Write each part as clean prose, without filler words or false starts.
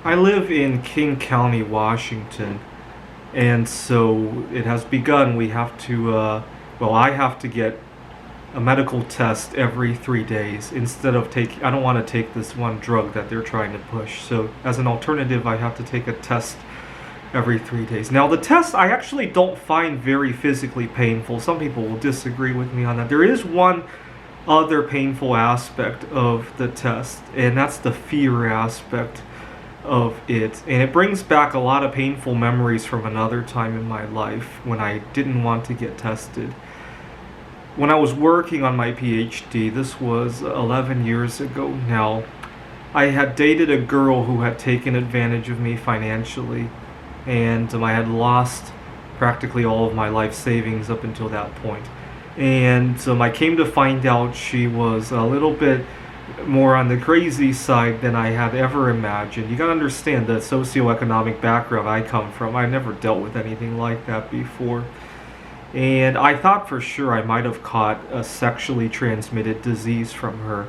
I live in King County, Washington, and so it has begun. We have to, I have to get a medical test every 3 days instead of I don't want to take this one drug that they're trying to push. So as an alternative, I have to take a test every 3 days. Now, the test I actually don't find very physically painful. Some people will disagree with me on that. There is one other painful aspect of the test, and that's the fear aspect of it. And it brings back a lot of painful memories from another time in my life when I didn't want to get tested. When I was working on my PhD, this was 11 years ago now, I had dated a girl who had taken advantage of me financially, and I had lost practically all of my life savings up until that point. And I came to find out she was a little bit more on the crazy side than I had ever imagined. You gotta understand the socioeconomic background I come from. I never dealt with anything like that before. And I thought for sure I might have caught a sexually transmitted disease from her.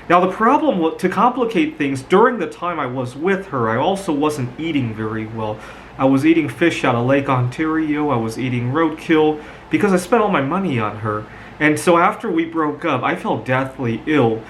Now, the problem, to complicate things, during the time I was with her, I also wasn't eating very well. I was eating fish out of Lake Ontario, I was eating roadkill, because I spent all my money on her. And so after we broke up, I felt deathly ill.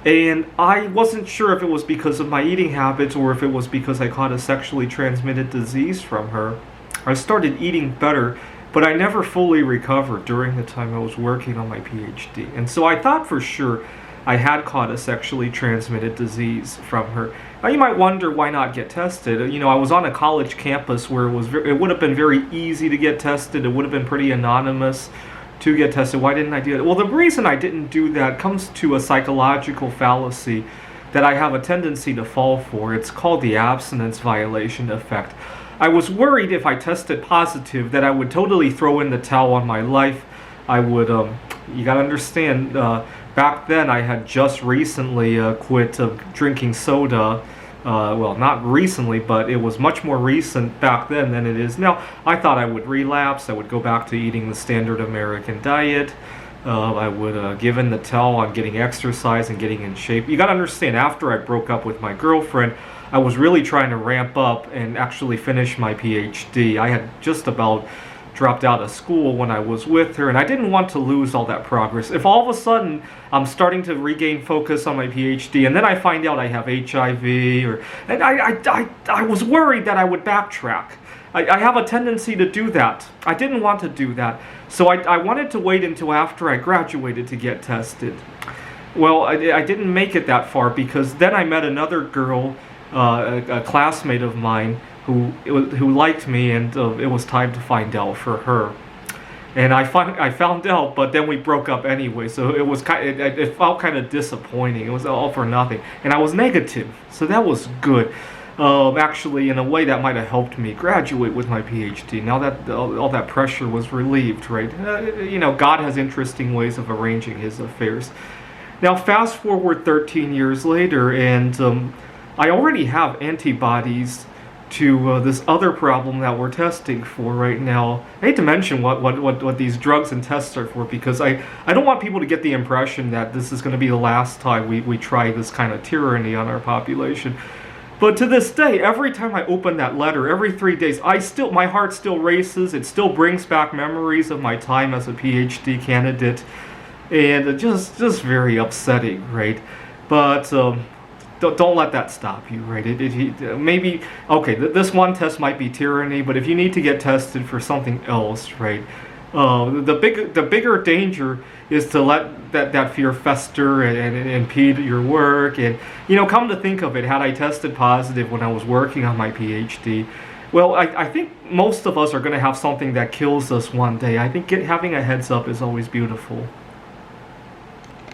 And I wasn't sure if it was because of my eating habits or if it was because I caught a sexually transmitted disease from her. I started eating better, but I never fully recovered during the time I was working on my PhD. And so I thought for sure I had caught a sexually transmitted disease from her. Now you might wonder, why not get tested? You know, I was on a college campus where it would have been very easy to get tested. It would have been pretty anonymous to get tested. Why didn't I do that? Well, the reason I didn't do that comes to a psychological fallacy that I have a tendency to fall for. It's called the abstinence violation effect. I was worried if I tested positive that I would totally throw in the towel on my life. I would, you gotta understand, back then I had just recently quit drinking soda. Well, not recently, but it was much more recent back then than it is now. I thought I would relapse. I would go back to eating the standard American diet. I would give in the towel on getting exercise and getting in shape. You gotta understand, after I broke up with my girlfriend, I was really trying to ramp up and actually finish my PhD. I had just about dropped out of school when I was with her, and I didn't want to lose all that progress. If all of a sudden I'm starting to regain focus on my PhD and then I find out I have HIV, and I was worried that I would backtrack. I have a tendency to do that. I didn't want to do that. So I wanted to wait until after I graduated to get tested. Well, I didn't make it that far, because then I met another girl, a classmate of mine, who liked me, and it was time to find out for her. And I found out, but then we broke up anyway. So it felt kind of disappointing. It was all for nothing, and I was negative, so that was good. Actually, in a way, that might have helped me graduate with my PhD. Now that all that pressure was relieved, right? You know, God has interesting ways of arranging His affairs. Now, fast forward 13 years later, and I already have antibodies to this other problem that we're testing for right now. I hate to mention what these drugs and tests are for, because I don't want people to get the impression that this is going to be the last time we try this kind of tyranny on our population. But to this day, every time I open that letter, every 3 days, my heart still races. It still brings back memories of my time as a PhD candidate, and just very upsetting, right? But don't let that stop you, right? Maybe, okay, this one test might be tyranny, but if you need to get tested for something else, right? The bigger danger is to let that fear fester and impede your work. And, you know, come to think of it, had I tested positive when I was working on my PhD, well, I think most of us are going to have something that kills us one day. I think having a heads up is always beautiful.